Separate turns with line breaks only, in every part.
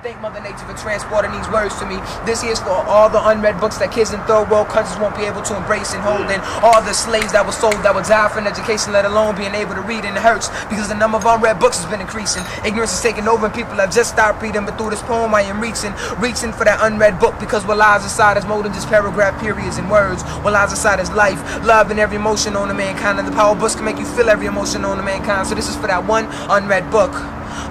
thank Mother Nature for transporting these words to me. This here's for all the unread books that kids in third world countries won't be able to embrace and hold, and all the slaves that were sold that would die for an education, let alone being able to read, and it hurts because the number of unread books has been increasing. Ignorance is taking over and people have just stopped reading, but through this poem I am reaching for that unread book, because what lies inside is more than just paragraph periods and words. What lies inside is life, love, and every emotion on the mankind, and the power of books can make you feel every emotion on the mankind. So this is for that one unread book.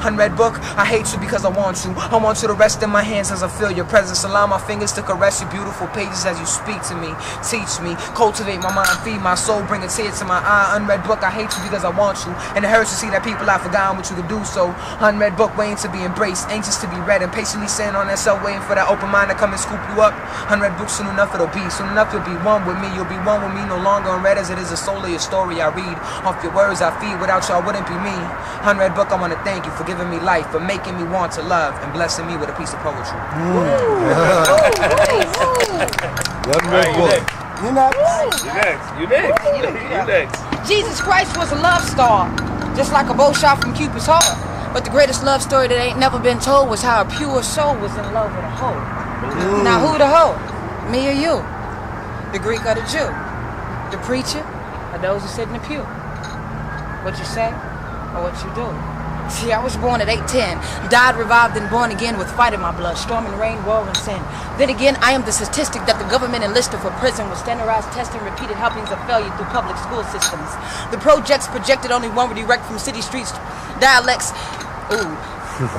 Unread book, I hate you because I want you. I want you to rest in my hands as I feel your presence. Allow my fingers to caress your beautiful pages as you speak to me. Teach me, cultivate my mind, feed my soul, bring a tear to my eye. Unread book, I hate you because I want you. And it hurts to see that people have forgotten what you could do. So, unread book, waiting to be embraced, anxious to be read, and patiently sitting on that cell waiting for that open mind to come and scoop you up. Unread book, soon enough it'll be. Soon enough you'll be one with me. You'll be one with me, no longer unread as it is the soul of your story I read. Off your words I feed, without you I wouldn't be me. Unread book, I want to thank you for giving me life, for making me want to love, and blessing me with a piece of poetry.
Unread book.
You next.
Jesus Christ was a love star, just like a bow shot from Cupid's heart. But the greatest love story that ain't never been told was how a pure soul was in love with a hoe. Now who the hoe? Me or you? The Greek or the Jew? The preacher or those who sit in the pew? What you say or what you do? See, I was born at 8'10", died, revived, and born again with fight in my blood, storm and rain, war and sin. Then again, I am the statistic that the government enlisted for prison with standardized testing, repeated helpings of failure through public school systems. The projects projected only one would erect from city streets, dialects. The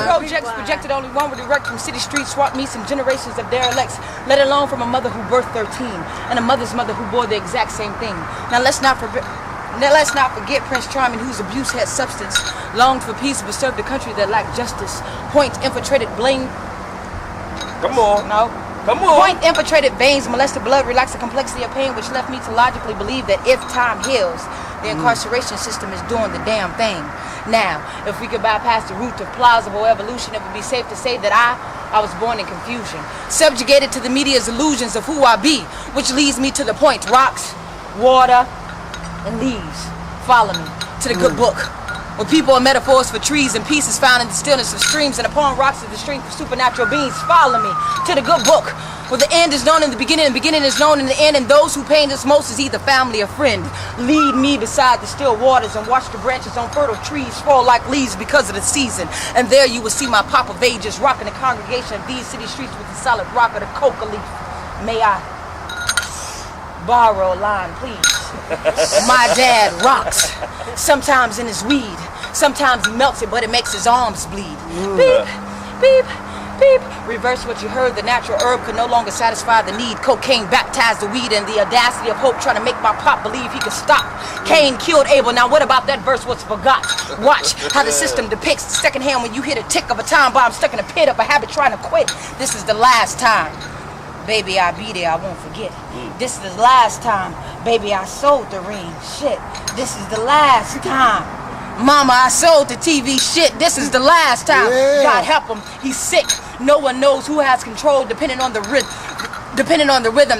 projects projected only one would erect from city streets, swap meets, and generations of derelicts, let alone from a mother who birthed 13 and a mother's mother who bore the exact same thing. Now let's not forget Prince Charming, whose abuse had substance, longed for peace but served a country that lacked justice. Point infiltrated blame.
Come on.
No.
Come on.
Point infiltrated veins, molested blood, relaxed the complexity of pain, which left me to logically believe that if time heals, the incarceration system is doing the damn thing. Now, if we could bypass the root of plausible evolution, it would be safe to say that I was born in confusion, subjugated to the media's illusions of who I be, which leads me to the point: rocks, water, and leaves. Follow me to the good book, where people are metaphors for trees and peace is found in the stillness of streams, and upon rocks is the strength of supernatural beings. Follow me to the good book, where the end is known in the beginning, and the beginning is known in the end, and those who pain us most is either family or friend. Lead me beside the still waters and watch the branches on fertile trees fall like leaves because of the season. And there you will see my pop of ages rocking the congregation of these city streets with the solid rock of the coca leaf. May I borrow a line, please? My dad rocks, sometimes in his weed, sometimes he melts it, but it makes his arms bleed. Beep, beep, beep. Reverse what you heard. The natural herb could no longer satisfy the need. Cocaine baptized the weed, and the audacity of hope trying to make my pop believe he could stop. Cain killed Abel. Now what about that verse was forgot? Watch how the system depicts the second hand when you hit a tick of a time bomb stuck in a pit of a habit trying to quit. This is the last time. Baby, I'll be there, I won't forget. This is the last time. Baby, I sold the ring. Shit, this is the last time. Mama, I sold the TV. Shit, this is the last time. God help him, he's sick. No one knows who has control, depending on the rhythm,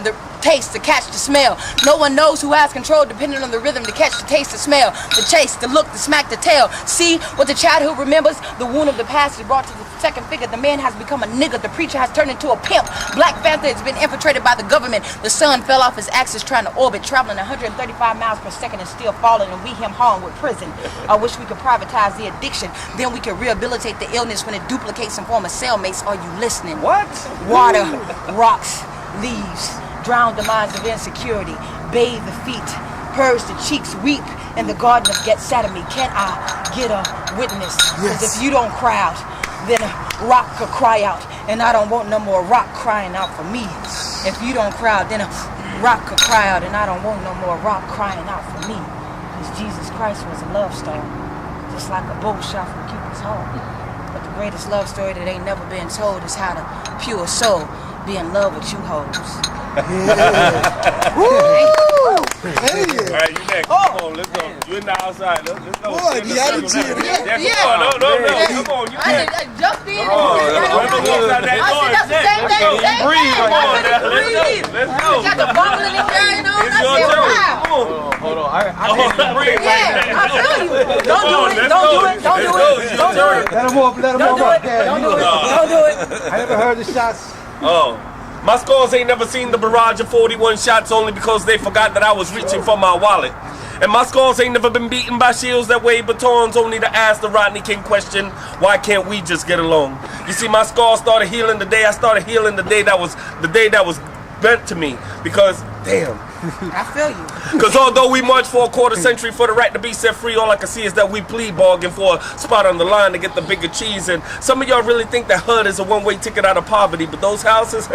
the taste, the catch, the smell. No one knows who has control, depending on the rhythm, the catch, the taste, the smell, the chase, the look, the smack, the tail. See what the childhood remembers? The wound of the past is brought to the second figure. The man has become a nigga. The preacher has turned into a pimp. Black Panther has been infiltrated by the government. The sun fell off his axis trying to orbit, traveling 135 miles per second and still falling, and we him home with prison. I wish we could privatize the addiction. Then we could rehabilitate the illness when it duplicates and forms cellmates. Are you listening?
What?
Water, rocks, leaves, drown the minds of insecurity, bathe the feet, purge the cheeks, weep in the garden of Gethsemane. Can I get a witness? Because if you don't cry out, then a rock could cry out, and I don't want no more rock crying out for me. If you don't cry out, then a rock could cry out, and I don't want no more rock crying out for me. Because Jesus Christ was a love story, just like a bow shot from Cupid's heart. But the greatest love story that ain't never been told is how the pure soul be in love with you hoes.
All right, you next. Come on, let's go. You in the outside. Let's go.
Boy, the attitude.
Yeah, come on. No. Come on. You can't.
I jumped in.
Whoever walks out that door is next. Let's go. Breathe. Come on now. Let's go.
Got the bubbling and carrying on.
It's
I
your
said,
turn.
wow.
Come on.
Hold on. I can't
Breathe.
Yeah, I feel you. Don't do it. Don't do it. Don't do it. Don't do it.
let him off. Let him
Don't
off.
do it. Don't do it. Don't do it.
I never heard the shots.
Oh. My scores ain't never seen the barrage of 41 shots only because they forgot that I was reaching for my wallet. And my scores ain't never been beaten by shields that wave batons only to ask the Rodney King question, why can't we just get along? You see, my scars started healing the day I started healing the day that was bent to me. Because, damn.
I feel you.
Because although we marched for a quarter century for the right to be set free, all I can see is that we plead bargain for a spot on the line to get the bigger cheese. And some of y'all really think that HUD is a one-way ticket out of poverty, but those houses,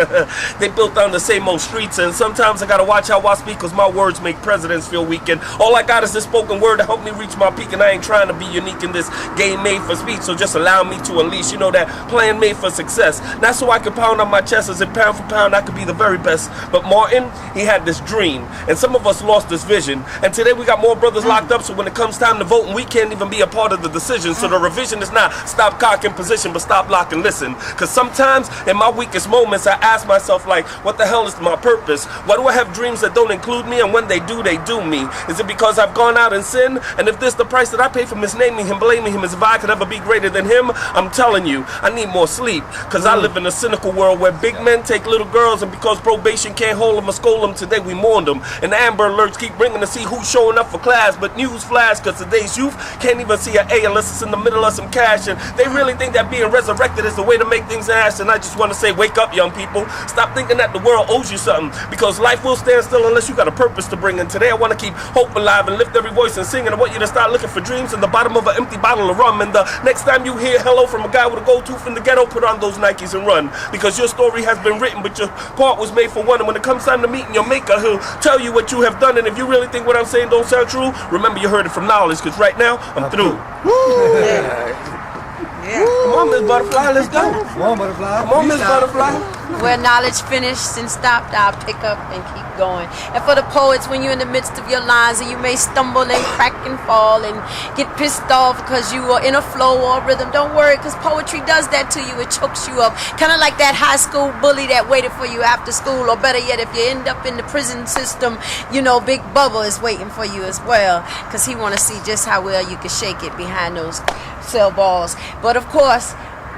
they built on the same old streets. And sometimes I gotta watch how I speak because my words make presidents feel weak. And all I got is this spoken word to help me reach my peak. And I ain't trying to be unique in this game made for speech, so just allow me to unleash, you know, that plan made for success. Not so I can pound on my chest as in pound for pound I could be the very best. But Martin, he had this dream. And some of us lost this vision. And today we got more brothers locked up, so when it comes time to vote, and we can't even be a part of the decision. So the revision is not stop, cock, and position, but stop, lock, and listen. Because sometimes in my weakest moments, I ask myself, like, what the hell is my purpose? Why do I have dreams that don't include me? And when they do me? Is it because I've gone out and sinned? And if this the price that I pay for misnaming him, blaming him, as if I could ever be greater than him, I'm telling you, I need more sleep. Because I live in a cynical world where big men take little girls, and because probation can't hold them or scold them, today we mourn them. And the Amber Alerts keep ringing to see who's showing up for class, but news flash, because today's youth can't even see an A unless it's in the middle of some cash, and they really think that being resurrected is the way to make things last. And I just want to say, wake up, young people. Stop thinking that the world owes you something, because life will stand still unless you got a purpose to bring. And today I want to keep hope alive and lift every voice and sing, and I want you to start looking for dreams in the bottom of an empty bottle of rum. And the next time you hear hello from a guy with a gold tooth in the ghetto, put on those Nikes and run, because your story has been written, but your part was made for one. And when it comes time to meeting your maker, he'll tell you what you have done. And if you really think what I'm saying don't sound true, remember you heard it from knowledge, because right now I'm through.
Yeah.
Come on, Miss Butterfly, let's go.
Come on, Butterfly.
Come on, Miss Butterfly.
Where knowledge finished and stopped, I'll pick up and keep going. And for the poets, when you're in the midst of your lines and you may stumble and crack and fall and get pissed off because you are in a flow or a rhythm, don't worry, because poetry does that to you. It chokes you up. Kind of like that high school bully that waited for you after school. Or better yet, if you end up in the prison system, you know Big Bubba is waiting for you as well, because he want to see just how well you can shake it behind those cell balls. But of course,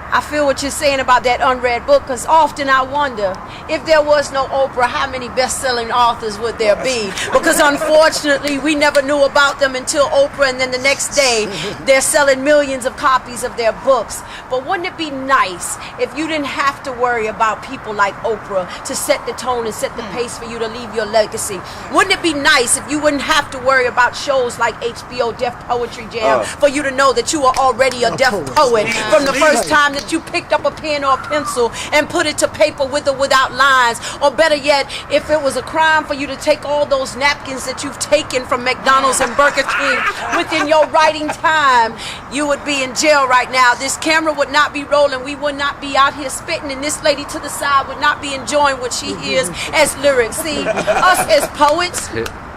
I feel what you're saying about that unread book, because often I wonder, if there was no Oprah, how many best-selling authors would there be? Because unfortunately, we never knew about them until Oprah, and then the next day, they're selling millions of copies of their books. But wouldn't it be nice if you didn't have to worry about people like Oprah to set the tone and set the pace for you to leave your legacy? Wouldn't it be nice if you wouldn't have to worry about shows like HBO Deaf Poetry Jam for you to know that you are already a deaf poet from the first time that you picked up a pen or a pencil and put it to paper with or without lines? Or better yet, if it was a crime for you to take all those napkins that you've taken from McDonald's and Burger King within your writing time, you would be in jail right now. This camera would not be rolling. We would not be out here spitting, and this lady to the side would not be enjoying what she hears as lyrics. See, us as poets,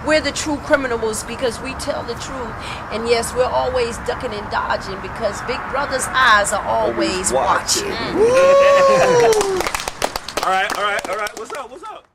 we're the true criminals because we tell the truth. And yes, we're always ducking and dodging because Big Brother's eyes are always watching.
All right. What's up?